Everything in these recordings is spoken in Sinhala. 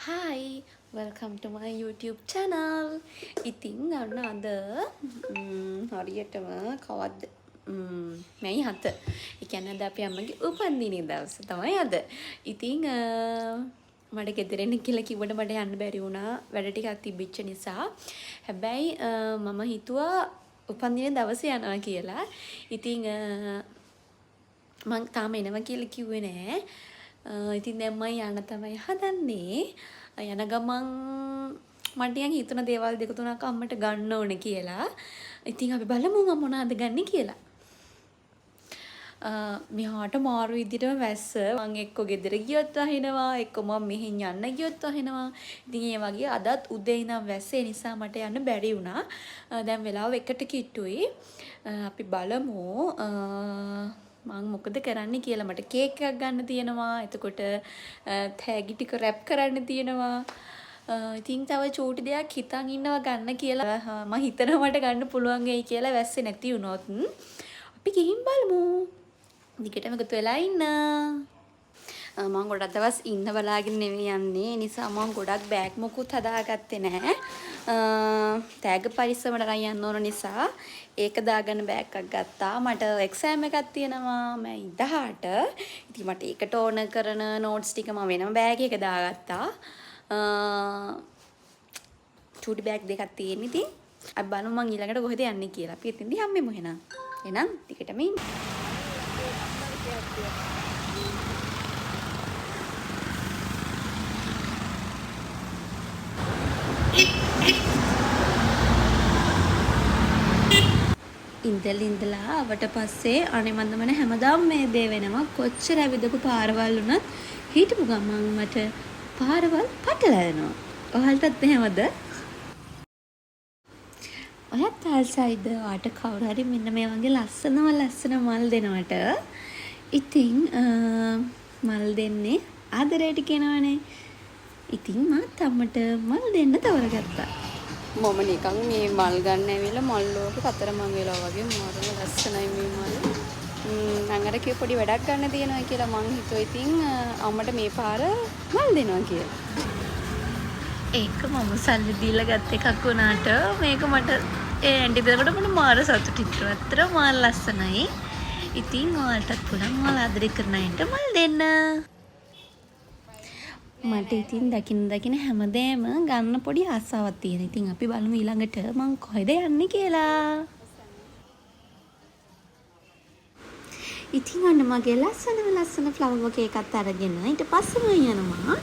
Hi, welcome to my YouTube channel. ඉතින් අන්න අද හරියටම කවද්ද මැයි 7. ඒ කියන්නේ අද අපේ අම්මගේ උපන්දිනේ දවස තමයි අද. ඉතින් මට ගෙදර එන්න කියලා කිව්වට මට යන්න බැරි වුණා. වැඩ ටිකක් තිබිච්ච නිසා. හැබැයි මම හිතුවා උපන්දිනේ දවසේ යනවා කියලා. ඉතින් මං තාම එනවා කියලා කිව්වේ නෑ. ඉතින් දැන් මම යන්න තමයි හදන්නේ. යන ගමන් මට යන් හිතුණ දේවල් දෙක තුනක් අම්මට ගන්න ඕනේ කියලා. ඉතින් අපි බලමු මම මොනවද ගන්නේ කියලා. මෙහාට මාරු විදිහටම වැස්ස. මං එක්ක ගෙදර ගියොත් වහිනවා, එක්ක මම මෙහෙන් යන්න ගියොත් වහිනවා. ඉතින් ඒ වගේ අදත් උදේ ඉඳන් වැස්සේ නිසා මට යන්න බැරි වුණා. දැන් වෙලාව 1ට කිට්ටුයි. අපි බලමු මං මොකද කරන්න කියලා. මට කේක් එකක් ගන්න තියෙනවා. එතකොට තෑගි ටික රැප් කරන්න තියෙනවා. ඉතින් තව චූටි දෙයක් හිතන් ඉන්නවා ගන්න කියලා. මම හිතනවා මට ගන්න පුළුවන් වෙයි කියලා වැස්සේ නැති වුණොත්. අපි ගිහින් බලමු. දිගටම එකතු වෙලා ඉන්න. මම ගොඩක් දවස් ඉන්න බලාගෙන නෙවෙයි යන්නේ. ඒ නිසා මම ගොඩක් බෑග් මොකුත් හදාගත්තේ නැහැ. තෑග පරිස්සමට අරන් යන්න ඕන නිසා ඒක දාගන්න බෑග් එකක් ගත්තා. මට එක්සෑම් එකක් තියෙනවා මම 18. ඉතින් මට ඒකට ඕන කරන නෝට්ස් ටික මම වෙනම බෑග් එක දාගත්තා. චූටි බෑග් දෙකක් තියෙන. ඉතින් අපි බලමු මං ඊළඟට කොහෙද යන්නේ කියලා. අපි එතෙන්දී හම්බෙමු එහෙනම්. එහෙනම් ටිකටම ඉන්න. ඉඳලා ආවට පස්සේ අනේ මන්දමනේ හැමදාම මේ දේ වෙනවා. කොච්චර ඇවිදපු පාරවල් වුණත් හිටපු ගමන් මට පාරවල් පටලැවෙනවා. ඔයාලටත් එහෙමද? ඔයත් ආසයිද වාට කවුරු හරි මෙන්න මේ වගේ ලස්සන මල් දෙනවට? ඉතින් මල් දෙන්නේ ආදරයට කියනවනේ. ඉතින් මාත් අම්මට මල් දෙන්න තවරගත්තා. මම නිකන් මේ මල් ගන්න ඇවිල්ලා මල් ලෝකේ කතරමං වෙලා වගේ මාරම ලස්සනයි මේ මල්. මම අර කිව්ව පොඩි වැඩක් ගන්න තියෙනවා කියලා මං හිතුවා. ඉතින් අම්මට මේ පාර මල් දෙනවා කියලා. ඒක මම සල්ලි දීලා ගත්ත එකක් වුණාට මේක මට ඒ ඇන්ටි දෙනකොට මට මාර සතුටින් අතර මාර ලස්සනයි. ඉතින් ඔයාලටත් පුළුවන් මල් ආදරය කරන අයට මල් දෙන්න. මට ඉතින් දකින්න හැමදේම ගන්න පොඩි ආසාවක් තියෙන. ඉතින් අපි බලමු ඊළඟට මං කොහෙද යන්නේ කියලා. ඉතින් අන්න මගේ ලස්සන ෆ්ලවර් බොකේ එකත් අරගෙන ඊට පස්සේ මම යනවා.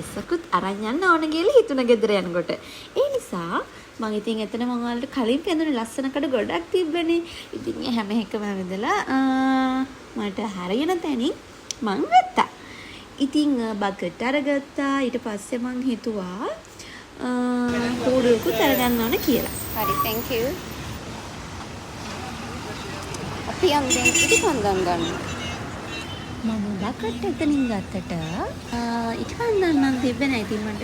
එසකුත් අරන් යන්න ඕන කියලා හිතුණ ගෙදර යනකොට. ඒ නිසා මම ඉතින් එතන මම වලට කලින් කැඳුනේ ලස්සන කඩ ගොඩක් තිබ්බනේ. ඉතින් හැම එකම වැඳලා මට හරියන තැනින් මං ගත්තා. ඉතින් බකට් අරගත්තා. ඊට පස්සේ මං හිතුවා කෝඩුවකුත් අරගන්න ඕන කියලා. හරි thank you. අපි යන්නේ ඉටිපන්දම් ගන්න. මම බකට් එතනින් ගත්තට ඉටිපන්දම් නම් තිබ්බේ නැහැ. ඉතින් මට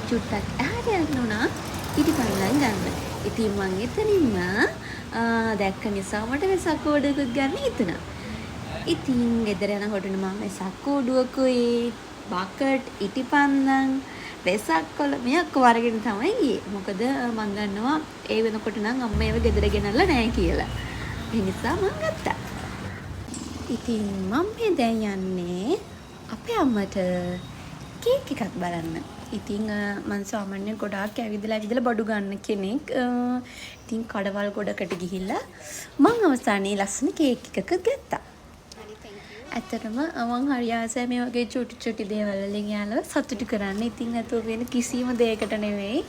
චුට්ටක් එහාට යන්න උනා ඉටිපන්දම් ගන්න. ඉතින් මං එතනින්ම දැක්ක නිසා මට වෙසක් කෝඩුවකුත් ගන්න හිතුණා. ඉතින් ගෙදර යනකොට මම වෙසක් කෝඩුවකුයි බකට් ඉටිපන්දම් වෙසක් කොළ මේක වරගෙන තමයි ගියේ. මොකද මං දන්නවා ඒ වෙනකොට නම් අම්මා ඒව ගෙදර ගෙනල්ලා නැහැ කියලා. ඒ නිසා මං ගත්තා. ඉතින් මම මේ දැන් යන්නේ අපේ අම්මට කේක් එකක් බලන්න. ඉතින් මං සාමාන්‍යයෙන් ගොඩාක් ඇවිදලා බඩු ගන්න කෙනෙක්. ඉතින් කඩවල් ගොඩකට ගිහිල්ලා මං අවසානයේ ලස්සන කේක් එකක් ගත්තා. ඇත්තටම මං හරි ආසයි මේ වගේ චුටි දේවල් වලින් යාළුව සතුටු කරන්න. ඉතින් නැතුව වෙන කිසිම දෙයකට නෙවෙයි.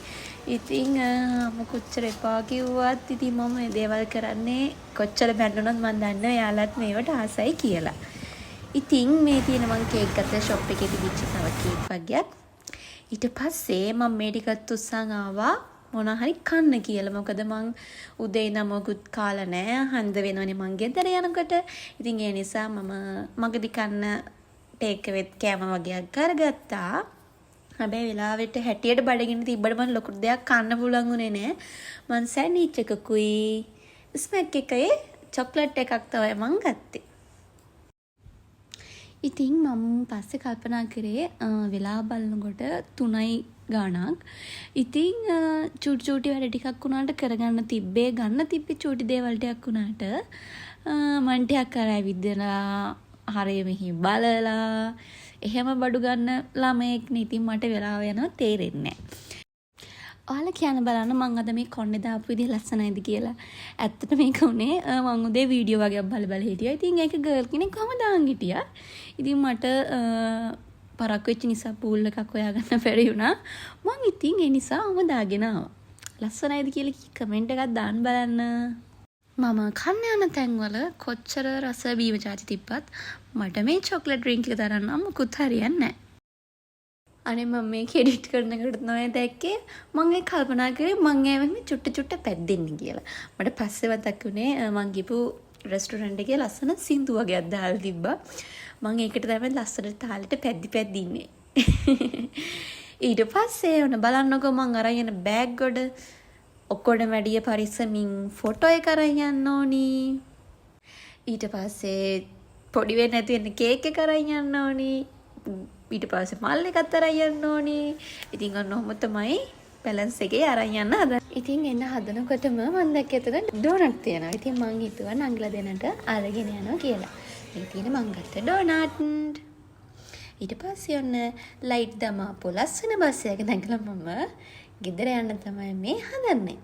ඉතින් මම කොච්චර එපා කිව්වත් ඉතින් මම මේ දේවල් කරන්නේ කොච්චර බැඳුනොත් මං දන්නවා යාළුවත් මේවට ආසයි කියලා. ඉතින් මේ තියෙන මං කේක් ගත්ත ෂොප් එකේ තිබිච්ච තව කේක් වර්ගයක්. ඊට පස්සේ මම මේ ටිකත් උස්සන් ආවා මොනවා හරි කන්න කියලා. මොකද මං උදේ ඉඳන් මොකුත් කාලා නැහැ. හන්ද වෙනවනේ මං ගෙදර යනකොට. ඉතින් ඒ නිසා මම මගදී කන්න ටේක් අවෙත් කෑම වගේක් කරගත්තා. හැබැයි වෙලාවට හැටියට බඩගින්න තිබ්බට මම ලොකු දෙයක් කන්න පුළුවන් උනේ නැහැ. මං සෑන්ඩ්විච් එකකුයි ස්මැක් එකේ චොක්ලට් එකක් තමයි මං ගත්තේ. ඉතින් මම පස්සේ කල්පනා කරේ වෙලා බලනකොට 3යි ගාණක්. ඉතින් චූටි වැඩ ටිකක් වුණාට කරගන්න තිබ්බේ ගන්න තිබ්බේ චූටි දේවල් ටිකක් වුණාට මන් ටිකක් අර ඇවිදලා හරිය මෙහි බලලා එහෙම බඩු ගන්න ළමයෙක් නේ. ඉතින් මට වෙලාව යනවා තේරෙන්නේ නැහැ. ඔයාලා කියන්න බලන්න මං අද මේ කොණ්ඩේ දාපු විදිහ ලස්සනයිද කියලා. ඇත්තට මේක උනේ මං උදේ වීඩියෝ වගේ බල හිටියා. ඉතින් ඒක ගර්ල් කෙනෙක් කොහම දාන් හිටියා. ඉතින් මට පරක්කු වෙච්ච නිසා පූල් එකක් හොයාගන්න බැරි වුණා. මං ඉතින් ඒ නිසාම දාගෙන ආවා. ලස්සනයිද කියලා කමෙන්ට් එකක් දාන්න බලන්න. මම කන්න යන තැන්වල කොච්චර රස බීම චාචි තිබ්බත් මට මේ චොක්ලට් ඩ්‍රින්ක් එක තරන්න මොකුත් හරියන්නේ නැහැ. අනේ මම මේක එඩිට් කරනකොට තමයි දැක්කේ මම ඒ කල්පනා කරේ මම මේ චුට්ට පැද්දෙන්න කියලා. මට පස්සේ මතක් වුණේ මං ගිහපු රෙස්ටුරන්ට් එකේ ලස්සන සින්දු වගේක් දාලා තිබ්බා. මම ඒකට තමයි ලස්සනට තාලෙට පැද්දි ඉන්නේ. ඊට පස්සේ ඔන්න බලන්නකෝ මං අරන් යන බෑග් වල ඔක්කොම වැඩිය පරිස්සමින් ෆොටෝ එක අරන් යන්න ඕනි. ඊට පස්සේ පොඩි වෙන්නේ නැති වෙන කේක් එක අරන් යන්න ඕනි. ඊට පස්සේ මල් එකත් අරන් යන්න ඕනි. ඉතින් ඔන්න ඔහොම තමයි බැලන්ස් එකේ අරන් යන්න හදන්නේ. ඉතින් එන්න හදනකොටම මම දැක්කේ එතන ඩෝනට් තියෙනවා. ඉතින් මං හිතුවා නංගලා දෙන්නට අරගෙන යනවා කියලා. මේ තියෙන මං ගත්ත ඩෝනට්. ඊට පස්සේ ඔන්න ලයිට් දමාපු ලස්සන බස් එක නැගලා මම ගෙදර යන්න තමයි මේ හදන්නේ.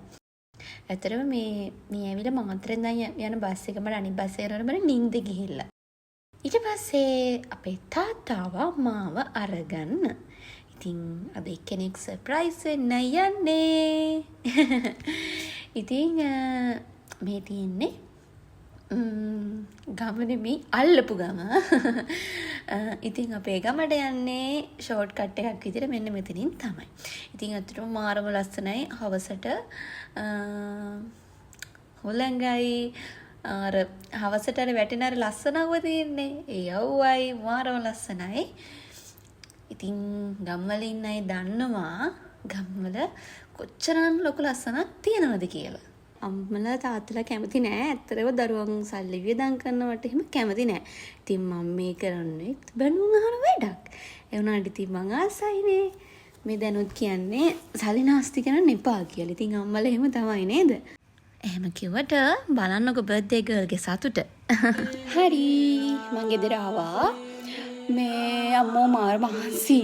ඇත්තටම මේ ඇවිල්ලා මාත්‍රෙන් දැන් යන බස් එක මට අනිත් බස් එකේ යනකොට මට නිින්ද ගිහිල්ලා. ඊට පස්සේ අපේ තාත්තාව මාව අරගන්න. ඉතින් අද එක්කෙනෙක් සර්ප්‍රයිස් වෙන්න යන්නේ. ඉතින් මේ තියෙන්නේ ගමනේ මේ අල්ලපු ගම. ඉතින් අපේ ගමට යන්නේ ෂෝට් කට් එකක් විදිහට මෙන්න මෙතනින් තමයි. ඉතින් අතටම මාරම ලස්සනයි හවසට හොලංගයි අර හවසට අර වැටෙන අර ලස්සනව තියෙන්නේ. ඒ යව්වයි මාරම ලස්සනයි. ඉතින් ගම්වල ඉන්න අය දන්නවා ගම්වල කොච්චරනම් ලොකු ලස්සනක් තියනවද කියලා. අම්මලා තාත්තලා කැමති නෑ. ඇත්තටම දරුවන් සල්ලි වියදම් කරනවට එහෙම කැමති නෑ. ඉතින් මම මේ කරන්නේ බැනුම් අහන වැඩක්. ඒ වුණාට ඉතින් මං ආසයිනේ. මේ දැනුත් කියන්නේ සල්ලි නාස්ති කරන්න එපා කියලා. ඉතින් අම්මලා එහෙම තමයි නේද? එහෙම කිව්වට බලන්නකො බර්ත්ඩේ ගර්ල්ගේ සතුට. හරි මං ගෙදර ආවා. මේ අම්මෝ මාර මහන්සි.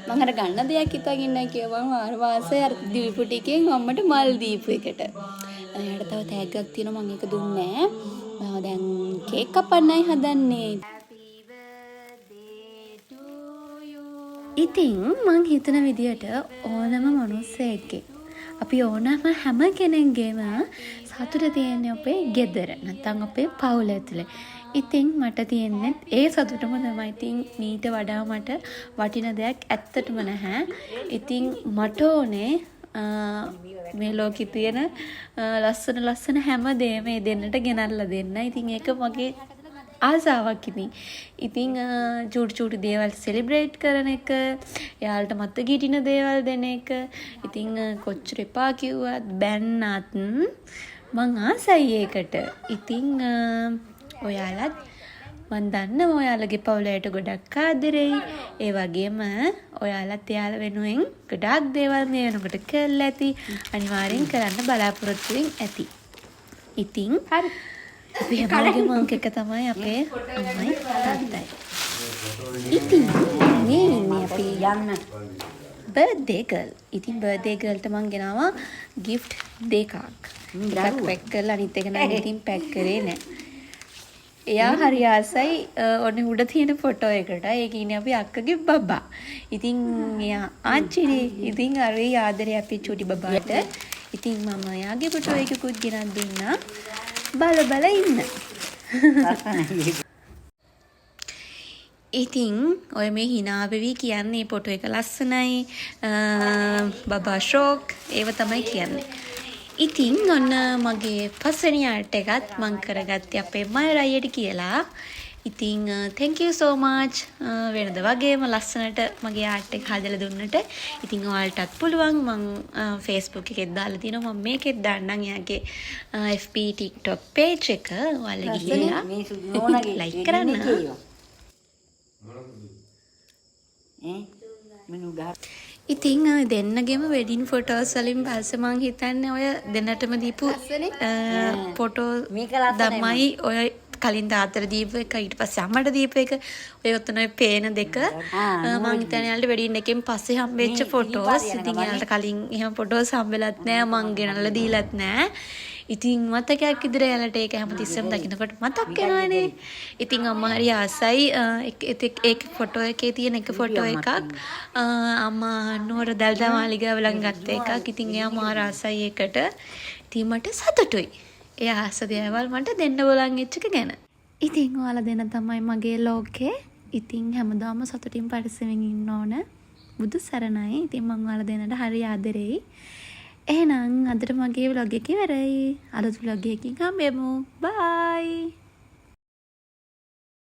මම අර ගන්න දෙයක් හිතාගෙන ඉන්නයි කියලා මාර වාසේ අර දීපු ටිකෙන් අම්මට මල් දීපු එකට. එයාට තව තෑග්ගක් තියෙනවා මම ඒක දුන්නේ නැහැ. දැන් කේක් කපන්නයි හදන්නේ. ඉතින් මං හිතන විදියට ඕනම මිනිස්සෙක්ගේ අපි ඕනම හැම කෙනෙක්ගේම සතුට තියෙන්නේ අපේ ගෙදර නැත්නම් අපේ පවුල ඇතුලේ. ඉතින් මට තියෙන්නේ ඒ සතුටම තමයි. ඉතින් මීට වඩා මට වටින දෙයක් ඇත්තටම නැහැ. ඉතින් මට ඕනේ මේ ලෝකෙ තියෙන ලස්සන හැම දෙයක්ම මේ දෙන්නට ගෙනල්ලා දෙන්න. ඉතින් ඒක මගේ ආසාවක් ඉතින්. ඉතින් චූටි දේවල් සෙලිබ්‍රේට් කරන එක, එයාලට මතක හිටින දේවල් දෙන එක. ඉතින් කොච්චර එපා කිව්වත් බැන්නත් මං ආසයි ඒකට. ඉතින් ඔයාලත් මන් දන්නවා ඔයාලගේ පවුලට ගොඩක් ආදරෙයි. ඒ වගේම ඔයාලත් එයාලා වෙනුවෙන් ගොඩාක් දේවල් මේ වෙනකොට කරලා ඇති. අනිවාර්යෙන් කරන්න බලාපොරොත්තු වෙමින් ඇති. ඉතින් හරි. අපි හැමෝගෙම මං එක තමයි අපේ අම්මයි තාත්තයි. ඉතින් මේ ඉන්නේ අපි යන්න බර්ත්ඩේ ගර්ල්. ඉතින් බර්ත්ඩේ ගර්ල්ට මං ගෙනාවා gift දෙකක්. එකක් පැක් කරලා අනිත් එක නම් ඉතින් පැක් කරේ නෑ. එයා හරි ආසයි ඔන්න උඩ තියෙන ෆොටෝ එකට. ඒක ඉන්නේ අපි අක්කගේ බබා. ඉතින් එයා ආච්චිනේ. ඉතින් අර ඒ ආදරේ අපේ චූටි බබාට. ඉතින් මම එයාගේ ෆොටෝ එකකුත් ගෙනත් දුන්නා. බල ඉන්න. ඉතින් ඔය මේ hina වෙවි කියන්නේ ෆොටෝ එක ලස්සනයි. බබා ෂෝක් ඒව තමයි කියන්නේ. ඉතින් ඔන්න මගේ පස්වෙනි ආර්ට් එකත් මං කරගත්තේ අපේ මයර අයියට කියලා. ඉතින් thank you so much වෙනද වගේම ලස්සනට මගේ ආර්ට් එක හදලා දුන්නට. ඉතින් ඔයාලටත් පුළුවන් මම Facebook එකෙත් දාලා තිනවා මම මේකෙත් දාන්නම් යාගේ FB TikTok page එක. ඔයාලා ගිහලා like කරන්න. ඉතින් දෙන්නගෙම වෙඩින් ෆොටෝස් වලින් පස්සේ මං හිතන්නේ ඔය දෙන්නටම දීපු ෆොටෝ තමයි ඔය කලින් තාත්තට දීපු එක ඊට පස්සේ අම්මට දීපු එක ඔය ඔතන ඔය පේන දෙක මං හිතන්නේ යාළුවා වෙඩින් එකෙන් පස්සේ හම්බෙච්ච ෆොටෝස්. ඉතින් යාළුවට කලින් එහෙම ෆොටෝස් හම්බෙලත් නෑ මං ගෙනල්ලා දීලත් නෑ. ඉතින් මතකයක් විදිහට යාළුවට ඒක හැමතිස්සෙම දකින්නකොට මතක් වෙනවනේ. ඉතින් අම්මා හරි ආසයි ඒක ෆොටෝ එකේ තියෙන එක ෆොටෝ එකක් අම්මා නෝර දල්දා මාලිගාව ළඟ ගත්ත එකක්. ඉතින් එයා මාර ආසයි ඒකට. ඉතින් මට සතුටුයි. ඒ ආස දේවල් මට දෙන්න බලන් ඉච්ච එක ගැන. ඉතින් ඔයාලා දෙන තමයි මගේ ලෝකේ. ඉතින් හැමදාම සතුටින් පරිස්සමෙන් ඉන්න ඕන. බුදු සරණයි. ඉතින් මම ඔයාලා දෙන්නට හරි ආදරෙයි. එහෙනම් අදට මගේ vlog එක ඉවරයි. අලුත් vlog එකකින් හම්බෙමු. bye.